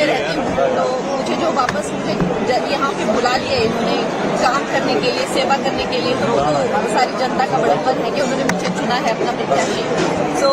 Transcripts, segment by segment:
में रहती हूँ, तो मुझे जो वापस मुझे यहाँ पे बुला लिया इन्होंने काम करने के लिए, सेवा करने के लिए, तो वो तो सारी जनता का बड़प्पन है कि उन्होंने मुझे चुना है अपना प्रत्याशी। तो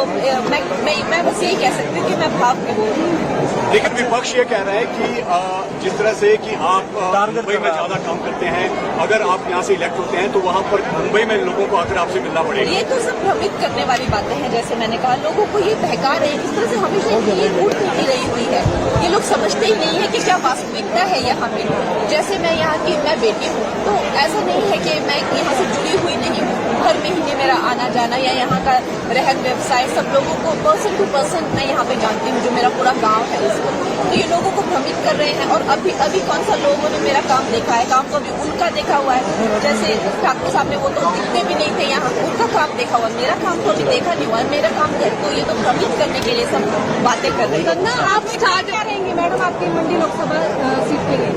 मैं बस यही कह सकती हूँ कि मैं भाव में बोल रही हूँ। लेकिन विपक्ष ये कह रहा है कि जिस तरह से कि आप मुंबई में ज्यादा काम करते हैं, अगर आप यहाँ से इलेक्ट होते हैं तो वहाँ पर मुंबई में लोगों को आकर आपसे मिलना पड़ेगा। ये तो सब भ्रमित करने वाली बातें हैं। जैसे मैंने कहा, लोगों को ये बहका रहे हैं, इस तरह से हमेशा ये वोट नहीं रही हुई है। ये लोग समझते ही नहीं है कि क्या वास्तविकता है यहाँ पे। जैसे मैं यहाँ की मैं बेटी हूँ, तो ऐसा नहीं है कि मैं यहाँ से जुड़ी हुई नहीं हूँ। हर महीने मेरा आना जाना या यहाँ का रहन व्यवसाय सब लोगों को पर्सन टू पर्सन मैं यहाँ पे जानती हूँ, जो मेरा पूरा गांव है उसको। तो ये लोगों को भ्रमित कर रहे हैं। और अभी कौन सा लोगों ने मेरा काम देखा है? काम तो अभी उनका देखा हुआ है। जैसे ठाकुर साहब ने, वो तो दिखते भी नहीं थे यहाँ, उनका काम देखा हुआ, मेरा काम तो अभी देखा नहीं हुआ है। मेरा काम घर को ये तो भ्रमित करने के लिए सब बातें कर रहे हैं। गंगा, आप स्टार्ट क्या रहेंगे मैडम आपकी मंडी लोकसभा सीट के लिए?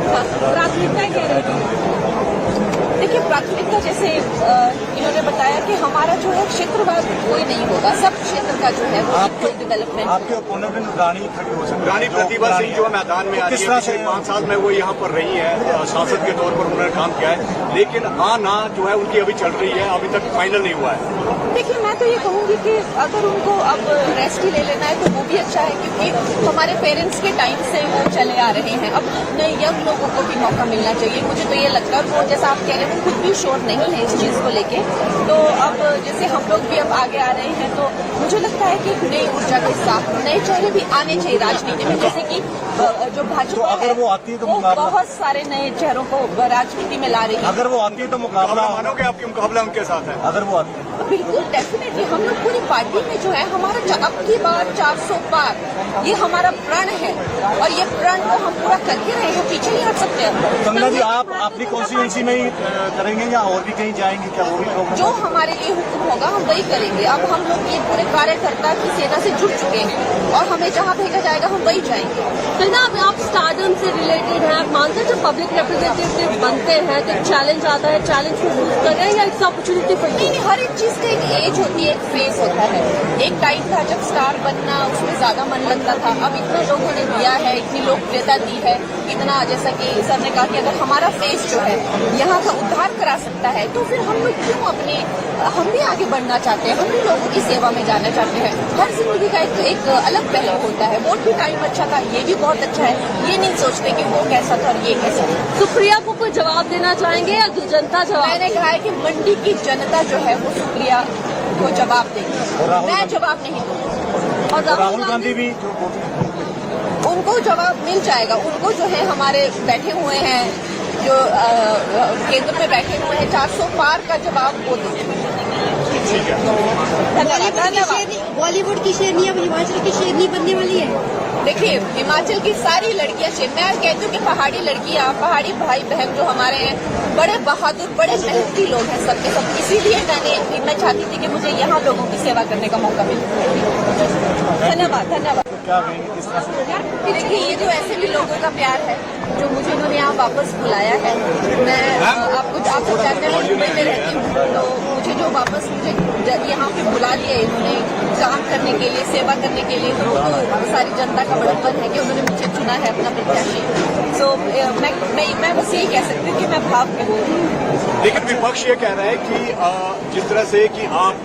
प्राथमिकता क्या रहेगी? देखिए, प्राथमिकता जैसे इन्होंने बताया कि हमारा जो है क्षेत्रवाद कोई नहीं होगा, सब क्षेत्र का जो है वो डेवलपमेंट। आपके ओपोनेंट रानी प्रतिभा सिंह जो मैदान में आ रही है, पिछले 5 साल में वो यहाँ पर रही है, सांसद के तौर पर उन्होंने काम किया है, लेकिन आना जो है उनकी अभी चल रही है, अभी तक फाइनल नहीं हुआ है। देखिए, मैं तो ये कहूंगी कि अगर उनको अब रेस्ट ही ले लेना है तो वो भी अच्छा है, क्योंकि हमारे पेरेंट्स के टाइम से वो चले आ रहे हैं। अब नए यंग लोगों को भी मौका मिलना चाहिए, मुझे तो ये लगता है। और वो जैसा आप कह रहे हैं, वो खुद भी श्योर नहीं है इस चीज को लेके। तो अब जैसे हम लोग भी अब आगे आ रहे हैं, तो मुझे लगता है कि एक नई ऊर्जा के साथ नए चेहरे भी आने चाहिए राजनीति में। जैसे कि जो भाजपा है, वो आती है तो वो बहुत सारे नए चेहरों को राजनीति में ला रही है। अगर वो आती है तो मुकाबला मानोगे? आपकी मुकाबला उनके साथ है अगर वो आती है? बिल्कुल, डेफिनेटली। हम लोग पूरी पार्टी में जो है हमारा अब की बार 400 पार, ये हमारा प्रण है और ये प्रण को हम पूरा करके रहे हैं, पीछे नहीं हट सकते। गंगा जी, आप अपनी कॉन्स्टिट्यूंसी में ही करेंगे या और भी कहीं जाएंगे? क्या वो भी जो हमारे लिए हुक्म होगा हम वही करेंगे। अब हम लोग ये पूरे कार्यकर्ता की सेना से जुड़ चुके हैं और हमें जहाँ भेजा जाएगा हम वही जाएंगे। तो ना आप स्टारडम से रिलेटेड हैं, आप मानते हैं जब पब्लिक रिप्रेजेंटेटिव बनते हैं तो चैलेंज आता है, चैलेंज को यूज कर रहे हैं या इट्स अपॉर्चुनिटी फॉर यू? हर एक चीज का एक एज होती है, एक फेज होता है। एक टाइम था जब स्टार बनना उसमें ज्यादा मन लगता था। अब इतने लोगों ने दिया है, इतनी लोकप्रियता दी है, इतना, जैसा कि सर ने कहा कि अगर हमारा फेस जो है यहाँ का उद्धार करा सकता है, तो फिर हम लोग क्यों हम भी आगे बढ़ना चाहते हैं, हम भी लोगों की सेवा में जाना चाहते हैं। हर जिंदगी का एक अलग पहलू होता है। वोट भी टाइम अच्छा था, ये भी बहुत अच्छा है। ये नहीं सोचते कि वो कैसा था और ये कैसा था। सुप्रिया को कोई जवाब देना चाहेंगे या जनता जवाब? मैंने कहा है कि मंडी की जनता जो है वो सुप्रिया को जवाब देगी, मैं जवाब नहीं दूंगी। और राहुल गांधी भी उनको जवाब मिल जाएगा। उनको जो है हमारे बैठे हुए हैं, जो केंद्र में बैठे हुए हैं, 400 पार का जवाब वो देंगे। धन्यवाद। बॉलीवुड की शेरनी अब हिमाचल की शेरनी बनने वाली है। देखिए, हिमाचल की सारी लड़कियां, मैं कहती हूँ कि पहाड़ी लड़कियां, पहाड़ी भाई बहन जो हमारे हैं, बड़े बहादुर, बड़े मेहनती लोग हैं सबके सब। इसीलिए मैं चाहती थी कि मुझे यहाँ लोगों की सेवा करने का मौका मिले। धन्यवाद। क्या कहेंगे किस तरह से? देखिए, ये जो ऐसे भी लोगों का प्यार है जो मुझे इन्होंने यहाँ वापस बुलाया है। मैं आपको जानते हैं, मुंबई में रहती हूँ, तो मुझे जो वापस मुझे यहाँ पे बुला लिया इन्होंने काम करने के लिए, सेवा करने के लिए, तो वो तो सारी जनता का बड़प्पन है कि उन्होंने मुझे चुना है अपना प्रत्याशी। तो मैं बस यही कह सकती हूँ कि मैं भाव में बोल रही हूँ। लेकिन विपक्ष ये कह रहा है कि जिस तरह से कि आप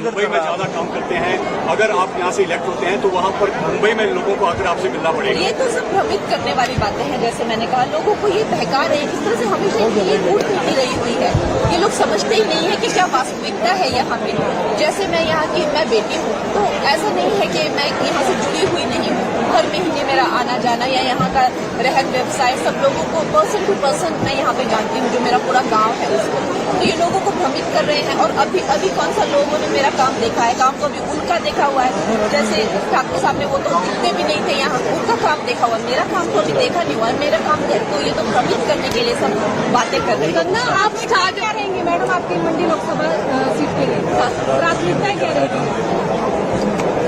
मुंबई में ज्यादा काम करते हैं, अगर आप यहाँ से इलेक्ट होते हैं तो वहाँ पर मुंबई में लोगों को आकर आपसे मिलना पड़ेगा। ये तो सब भ्रमित करने वाली बातें हैं। जैसे मैंने कहा, लोगों को ये बहका रहे हैं, इस तरह से हमेशा ये वोट नहीं रही हुई है। ये लोग समझते ही नहीं है कि क्या वास्तविकता है यहाँ पे। जैसे मैं यहाँ की मैं बेटी हूँ, तो ऐसा नहीं है कि मैं यहाँ से जुड़ी हुई नहीं हूँ। हर महीने मेरा आना जाना या यहाँ का रहन व्यवसाय सब लोगों को पर्सन टू पर्सन मैं यहाँ पे जानती हूँ, जो मेरा पूरा गांव है उसको। तो ये लोगों को भ्रमित कर रहे हैं। और अभी कौन सा लोगों ने मेरा काम देखा है? काम तो अभी उनका देखा हुआ है। जैसे ठाकुर साहब ने, वो तो दिखते भी नहीं थे यहाँ, उनका काम देखा हुआ, मेरा काम तो अभी देखा नहीं हुआ है। मेरा काम घर को ये तो भ्रमित करने के लिए सब बातें कर रहे हैं। गंगा, आप स्टार्ट क्या रहेंगे मैडम आपकी मंडी लोकसभा सीट के लिए? प्राथमिकता क्या रहेगी?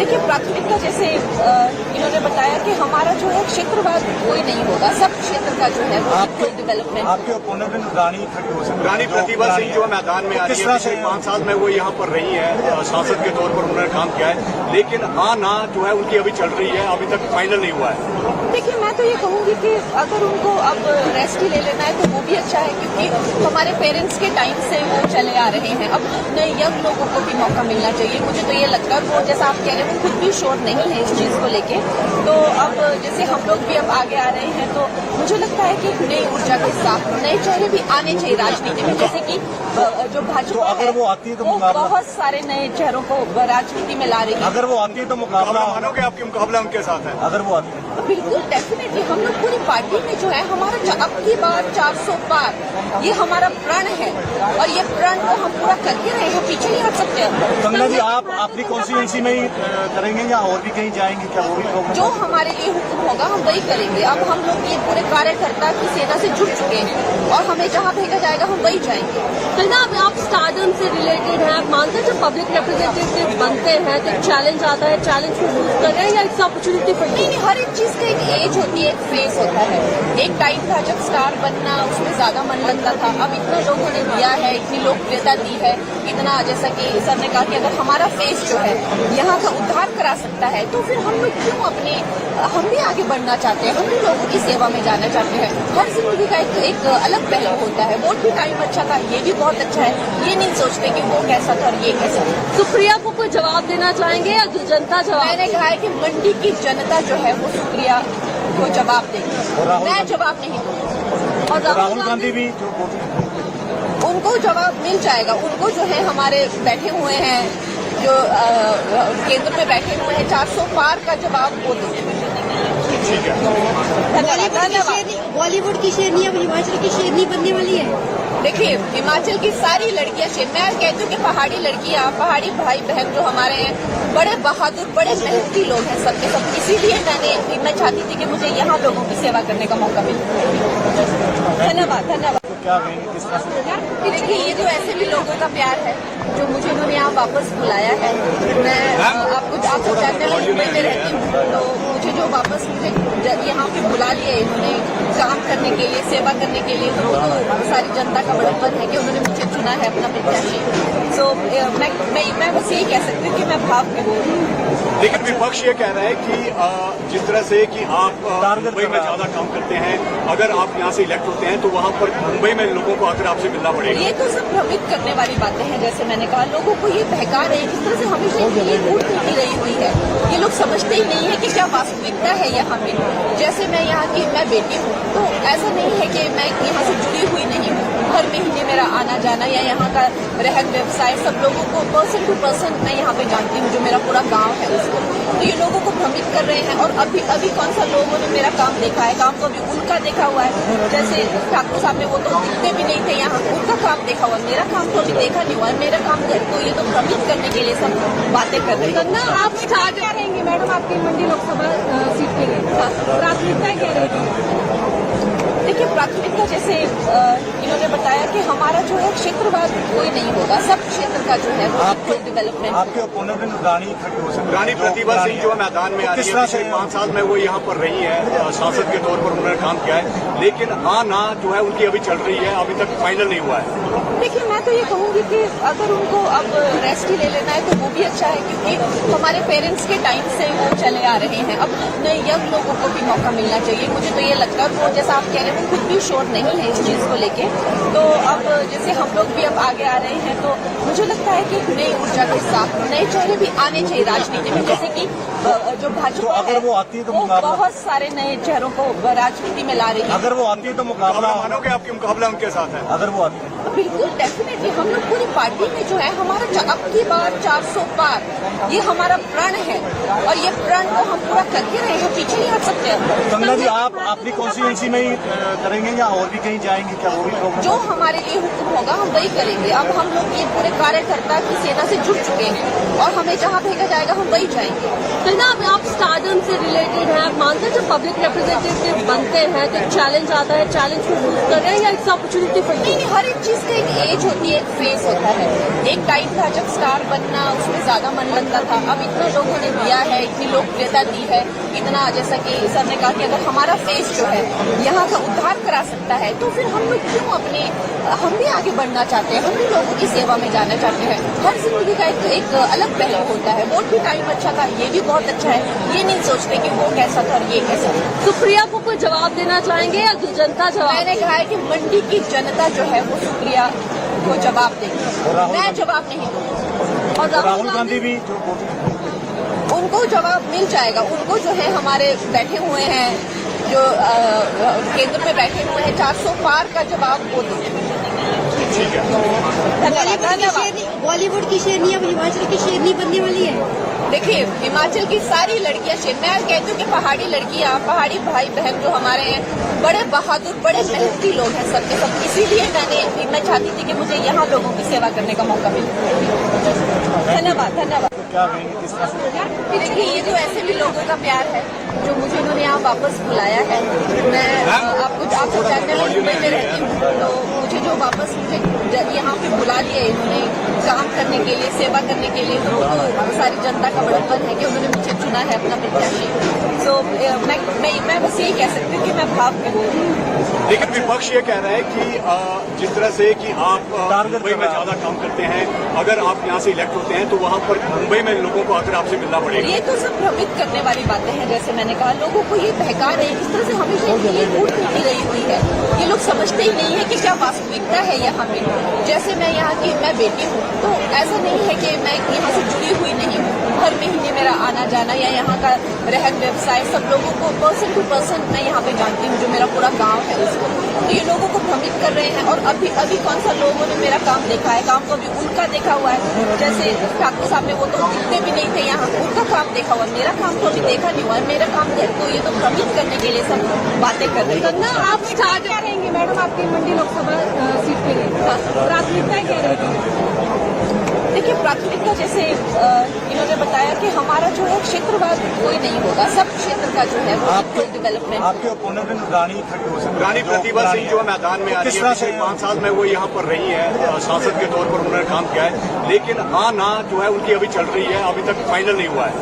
देखिए, प्राथमिकता जैसे इन्होंने बताया कि हमारा जो है क्षेत्रवाद कोई नहीं होगा, सब क्षेत्र का जो है वो डेवलपमेंट। आपके ओपोनेंट रानी खड़ी हो सकती है। रानी प्रतिभा सिंह जो मैदान में आ रही है, पिछले 5 साल में वो यहाँ पर रही है, सांसद के तौर पर उन्होंने काम किया है, लेकिन आना जो है उनकी अभी चल रही है, अभी तक फाइनल नहीं हुआ है। देखिए, मैं तो ये कहूंगी कि अगर उनको अब रेस्ट ही ले लेना है तो वो भी अच्छा है, क्योंकि हमारे पेरेंट्स के टाइम से वो चले आ रहे हैं। अब नए यंग लोगों को भी मौका मिलना चाहिए, मुझे तो ये लगता है। वो जैसा आप कह रहे हैं, वो खुद भी श्योर नहीं है इस चीज को लेके। तो अब जैसे हम लोग भी अब आगे आ रहे हैं, तो मुझे लगता है कि एक नई ऊर्जा के साथ नए चेहरे भी आने चाहिए राजनीति में। जैसे कि जो भाजपा अगर वो आती है तो वो मुकाबला- बहुत सारे नए चेहरों को राजनीति में ला रही है। अगर वो आती है तो मुकाबला मानोगे आपकी मुकाबला उनके साथ है? अगर वो आती है बिल्कुल, डेफिनेटली हम लोग पूरी पार्टी में जो है हमारा अब की बार 400 पार, ये हमारा प्रण है और ये प्रण को हम पूरा करके रहे हैं, पीछे नहीं हट सकते। कंगना जी, आप अपनी कॉन्स्टिट्यूंसी में ही करेंगे या और भी कहीं जाएंगे? क्या वो भी प्रोग्राम? जो हमारे लिए हुक्म होगा हम वही करेंगे। अब हम लोग ये पूरे कार्यकर्ता की सेना से जुड़ चुके हैं और हमें जहाँ भेजा जाएगा हम वही जाएंगे। कंगना, आप स्टारडम से रिलेटेड हैं, आप मानते हैं जब पब्लिक रिप्रेजेंटेटिव बनते हैं तो चैलेंज आता है, चैलेंज को यूज कर रहे हैं या इट्स अपॉर्चुनिटी फॉर यू? नहीं, हर एक चीज का एक एज होती है, एक फेस होता है। एक टाइम था जब स्टार बनना उसमें ज्यादा मन लगता था। अब इतना लोगों ने दिया है, इतनी लोकप्रियता दी है, इतना, जैसा कि सर ने कहा कि अगर हमारा फेस जो है यहाँ का उद्धार करा सकता है तो फिर हम लोग क्यों हम भी आगे बढ़ना चाहते हैं, हम भी लोगों की सेवा में जाना चाहते हैं। हर जिंदगी का एक अलग पहलू होता है। वोट भी टाइम अच्छा था, ये भी बहुत अच्छा है, ये नहीं सोचते कि वो कैसा था और ये कैसा था। सुप्रिया को कोई जवाब देना चाहेंगे या जनता जवाब? मैंने कहा है कि मंडी की जनता जो है वो सुप्रिया को जवाब देगी, मैं जवाब नहीं दूंगी। और राहुल गांधी भी जो उनको जवाब मिल जाएगा। उनको जो है हमारे बैठे हुए हैं, जो केंद्र में बैठे हुए हैं, 400 पार का जवाब वो देंगे। धन्यवाद। बॉलीवुड की शेरनी अब हिमाचल की शेरनी बनने वाली है। देखिए, हिमाचल की सारी लड़कियां मैं कहती हूँ कि पहाड़ी लड़कियां, पहाड़ी भाई बहन जो हमारे हैं, बड़े बहादुर, बड़े मेहनती लोग हैं सबके सब। इसीलिए मैं चाहती थी कि मुझे यहाँ लोगों की सेवा करने का मौका मिले। धन्यवाद। क्या कहेंगे, किस तरह से? देखिए, ये तो ऐसे भी लोगों का प्यार है जो मुझे इन्होंने यहाँ वापस बुलाया है। मैं आपको जानने वाली मुंबई में रहती हूँ, तो मुझे जो वापस मुझे यहाँ पे बुला लिया इन्होंने काम करने के लिए, सेवा करने के लिए, तो सारी जनता का बड़प्पन है कि उन्होंने मुझे चुना है अपना प्रत्याशी। सो मैं बस यही कह सकती हूँ कि मैं भाव में बोल रही हूँ। लेकिन विपक्ष ये कह रहा है कि जिस तरह से कि आप मुंबई में ज्यादा काम करते हैं, अगर आप यहाँ से इलेक्ट होते हैं तो वहाँ पर मुंबई में लोगों को आकर आपसे मिलना पड़ेगा। ये तो सब भ्रमित करने वाली बातें हैं। जैसे मैंने कहा, लोगों को ये बहका रहे हैं, किस तरह से हमेशा ये वोट मिलती रही हुई है। ये लोग समझते ही नहीं है कि क्या वास्तविकता है यहाँ पे। जैसे मैं यहाँ की मैं बेटी हूँ, तो ऐसा नहीं है कि मैं यहाँ से जुड़ी हुई नहीं हूँ। हर महीने मेरा आना जाना या यहाँ का रहन व्यवसाय, सब लोगों को पर्सन टू पर्सन मैं यहाँ पे जानती हूँ, जो मेरा पूरा गांव है उसको। तो ये लोगों को भ्रमित कर रहे हैं। और अभी कौन सा लोगों ने मेरा काम देखा है? काम तो अभी उनका देखा हुआ है। जैसे ठाकुर साहब ने, वो तो दिखते भी नहीं थे यहाँ, उनका काम देखा हुआ, मेरा काम तो अभी देखा नहीं हुआ है। मेरा काम तो ये तो भ्रमित करने के लिए सब बातें कर रहे हैं। ना आप स्टार्ट क्या रहेंगे मैडम आपकी मंडी लोकसभा सीट के लिए? प्राथमिकता क्या रहेगी? देखिए, प्राथमिकता जैसे इन्होंने बताया कि हमारा जो है क्षेत्रवाद कोई नहीं होगा, सब क्षेत्र का जो है वो डेवलपमेंट। आपके ओपोनेंट रानी खड़ी हो सकती है। रानी प्रतिभा सिंह जो मैदान में आ रही है, पिछले 5 साल में वो यहाँ पर रही है, सांसद के तौर पर उन्होंने काम किया है, लेकिन आना जो है उनकी अभी चल रही है, अभी तक फाइनल नहीं हुआ है। देखिए, मैं तो ये कहूंगी कि अगर उनको अब रेस्ट ही ले लेना है तो वो भी अच्छा है, क्योंकि हमारे पेरेंट्स के टाइम से वो चले आ रहे हैं। अब नए यंग लोगों को भी मौका मिलना चाहिए, मुझे तो ये लगता है। वो जैसा आप कह रहे हैं, वो खुद भी श्योर नहीं है इस चीज को लेके। तो अब जैसे हम लोग भी अब आगे आ रहे हैं, तो मुझे लगता है कि एक नई ऊर्जा के साथ नए चेहरे भी आने चाहिए राजनीति में। जैसे कि जो भाजपा अगर वो आती है तो वो मुकाबला- बहुत सारे नए चेहरों को राजनीति में ला रही है। अगर वो आती है तो मुकाबला मानोगे आपकी मुकाबला उनके साथ है? अगर वो आती है बिल्कुल, डेफिनेटली हम लोग पूरी पार्टी में जो है हमारा अब की बार 400 पार, ये हमारा प्रण है और ये प्रण को हम पूरा करके रहे हैं, पीछे नहीं हट सकते। कंगना जी, आप अपनी कॉन्स्टिट्यूंसी में ही करेंगे या और भी कहीं जाएंगे? क्या वो भी प्रोग्राम? जो हमारे लिए हुक्म होगा हम वही करेंगे। अब हम लोग ये पूरे कार्यकर्ता की सेना से जुड़ चुके हैं और हमें जहाँ भेजा जाएगा हम वही जाएंगे। कहीं ना आप स्टारडम से रिलेटेड हैं, आप मानते हैं जब पब्लिक रिप्रेजेंटेटिव बनते हैं तो चैलेंज आता है, चैलेंज को यूज कर रहे हैं या इट्स अपॉर्चुनिटी फॉर यू? नहीं, हर एक चीज का एक एज होती है, एक फेस होता है। एक टाइम था जब स्टार बनना उसमें ज्यादा मन लगता था। अब इतना लोगों ने दिया है, इतनी लोकप्रियता दी है, इतना, जैसा कि सर ने कहा कि अगर हमारा फेस जो है यहाँ का उद्धार करा सकता है तो फिर हम लोग क्यों हम भी आगे बढ़ना चाहते हैं, हम भी लोगों की सेवा में जाना चाहते हैं। हर जिंदगी का एक अलग पहलू होता है। वोट भी टाइम अच्छा था, ये भी बहुत अच्छा है, ये नहीं सोचते कि वो कैसा था और ये कैसा था। सुप्रिया को कोई जवाब देना चाहेंगे या जनता जवाब? मैंने कहा है कि मंडी की जनता जो है वो सुप्रिया को जवाब देगी, मैं जवाब नहीं दूंगी। और राहुल गांधी भी जो उनको जवाब मिल जाएगा। उनको जो है हमारे बैठे हुए हैं, जो केंद्र में बैठे हुए हैं, 400 पार का जवाब वो देंगे। बॉलीवुड की शेरनी अब हिमाचल की शेरनी बनने वाली है। देखिए, हिमाचल की सारी लड़कियां मैं कहती हूँ कि पहाड़ी लड़कियां, पहाड़ी भाई बहन जो हमारे हैं, बड़े बहादुर, बड़े मेहनती लोग हैं सब के सब। इसीलिए मैं चाहती थी कि मुझे यहाँ लोगों की सेवा करने का मौका मिले। धन्यवाद, धन्यवाद। क्या कहेंगे, किस तरह से? देखिए, ये तो ऐसे भी लोगों का प्यार है जो मुझे इन्होंने यहाँ वापस बुलाया है। मैं आपको जानने वाली मुंबई में रहती हूँ, तो मुझे जो वापस यहाँ पे बुला लिया इन्होंने काम करने के लिए, सेवा करने के लिए, तो सारी जनता का बड़प्पन है कि उन्होंने मुझे चुना है अपना प्रत्याशी। तो मैं बस यही कह सकती हूँ कि मैं भाव में हूँ। लेकिन विपक्ष ये कह रहा है कि जिस तरह से कि आप मुंबई में ज्यादा काम करते हैं, अगर आप यहाँ से इलेक्ट होते हैं तो वहाँ पर मुंबई में लोगों को आकर आपसे मिलना पड़ेगा। ये तो सब भ्रमित करने वाली बातें हैं। जैसे मैंने कहा, लोगों को ये बहका रहे हैं, इस तरह से हमेशा ये वोट मिलती रही हुई है। ये लोग समझते ही नहीं है कि क्या वास्तविकता है यहाँ पे। जैसे मैं यहाँ की बेटी हूँ, तो ऐसा नहीं है कि मैं यहाँ से जुड़ी हुई नहीं हूँ। हर महीने मेरा आना जाना या यहाँ का रहन व्यवसाय, सब लोगों को पर्सन टू पर्सन मैं यहाँ पे जानती हूँ, जो मेरा पूरा गांव है उसको। तो ये लोगों को भ्रमित कर रहे हैं। और अभी कौन सा लोगों ने मेरा काम देखा है? काम तो अभी उनका देखा हुआ है। जैसे ठाकुर साहब ने, वो तो दिखते भी नहीं थे यहाँ, उनका काम देखा हुआ, मेरा काम तो अभी देखा नहीं हुआ है। मेरा काम तो ये तो भ्रमित करने के लिए सब बातें कर रहे हैं। आप स्टार्ट क्या रहेंगे मैडम आपकी मंडी लोकसभा सीट के लिए? प्राथमिकता क्या रहेगी? देखिए, प्राथमिकता जैसे इन्होंने बताया कि हमारा जो है क्षेत्रवाद कोई नहीं होगा, सब क्षेत्र का जो है वो डेवलपमेंट। आपके ओपोनेंट रानी रानी प्रतिभा सिंह जो मैदान में आ रही है, पिछले 5 साल में वो यहाँ पर रही है, सांसद के तौर पर उन्होंने काम किया है, लेकिन आना जो है उनकी अभी चल रही है, अभी तक फाइनल नहीं हुआ है।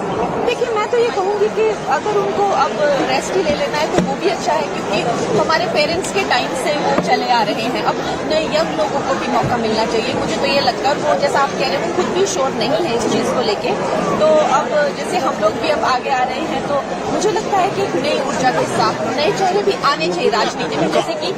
देखिए, मैं तो ये कहूंगी कि अगर उनको अब रेस्ट ही ले लेना है तो वो भी अच्छा है, क्योंकि हमारे पेरेंट्स के टाइम से वो चले आ रहे हैं। अब नए यंग लोगों को भी मौका मिलना चाहिए, मुझे तो ये लगता है। वो जैसा आप कह रहे हैं, वो खुद भी श्योर नहीं है इस चीज को लेके। तो अब जैसे हम लोग भी अब आगे आ रहे हैं, तो मुझे लगता है कि नई ऊर्जा के साथ नए चेहरे भी आने चाहिए राजनीति में। जैसे कि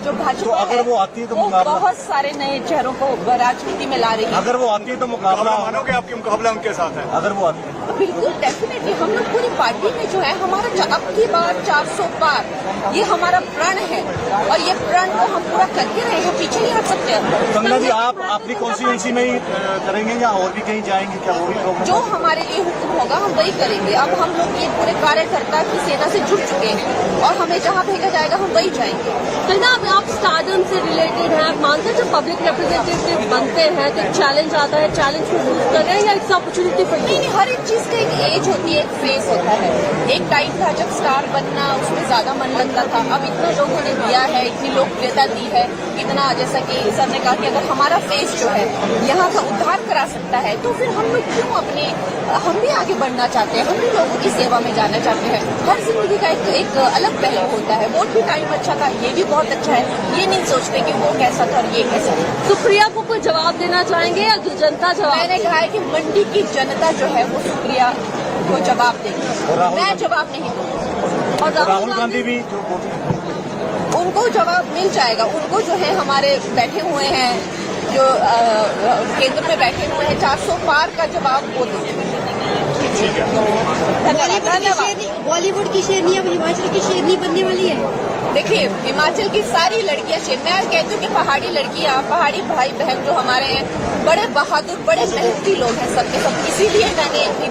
जो भाजपा अगर वो आती है तो बहुत सारे नए चेहरों को राजनीति में ला रही है। अगर वो आती है तो मुकाबला मानोगे आपकी मुकाबला उनके साथ है? अगर वो आती है बिल्कुल, डेफिनेटली। हम लोग पूरी पार्टी में जो है, हमारा अब की बार 400 पार, ये हमारा प्रण है और ये प्रण को हम पूरा करके रहे हैं, पीछे नहीं हट सकते। कंगना जी, आप अपनी कॉन्स्टिट्यूंसी में ही करेंगे या और भी कहीं जाएंगे? क्या वो भी जो हमारे लिए हुक्म होगा हम वही करेंगे। अब हम लोग ये पूरे कार्यकर्ता की सेना से जुड़ चुके हैं और हमें जहाँ भेजा जाएगा हम वही जाएंगे। कहीं ना आप स्टारडम से रिलेटेड हैं, आप मानते हैं जब पब्लिक रिप्रेजेंटेटिव बनते हैं तो चैलेंज आता है, चैलेंज को यूज कर रहे हैं या इट्स अपॉर्चुनिटी फॉर यू? हर एक चीज का एक एज होती है, एक फेस होता है। एक टाइम था जब स्टार बनना उसमें ज्यादा मन लगता था। अब इतना लोगों ने दिया है, इतनी लोकप्रियता दी है, इतना, जैसा कि सर ने कहा कि अगर हमारा फेस जो है यहाँ का उद्धार करा सकता है तो फिर हम लोग क्यों हम भी आगे बढ़ना चाहते हैं, हम भी लोगों की सेवा में जाना चाहते हैं। हर जिंदगी का एक अलग पहलू होता है। वोट भी टाइम अच्छा था, ये भी बहुत अच्छा है, ये नहीं सोचते कि वो कैसा था और ये कैसा था। सुप्रिया को कोई जवाब देना चाहेंगे या जनता जवाब? मैंने कहा है कि मंडी की जनता जो है वो सुप्रिया को जवाब देगी, मैं जवाब नहीं दूंगी। और राहुल गांधी भी जो उनको जवाब मिल जाएगा। उनको जो है हमारे बैठे हुए हैं, जो केंद्र में बैठे हुए हैं, 400 पार का जवाब वो देंगे। धन्यवाद। बॉलीवुड की शेरनी अब हिमाचल की शेरनी बनने वाली है। देखिए, हिमाचल की सारी लड़कियां मैं कहती हूँ कि पहाड़ी लड़कियां, पहाड़ी भाई बहन जो हमारे हैं, बड़े बहादुर, बड़े मेहनती लोग हैं सब के सब। इसीलिए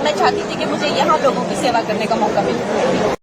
मैं चाहती थी कि मुझे यहाँ लोगों की सेवा करने का मौका मिले।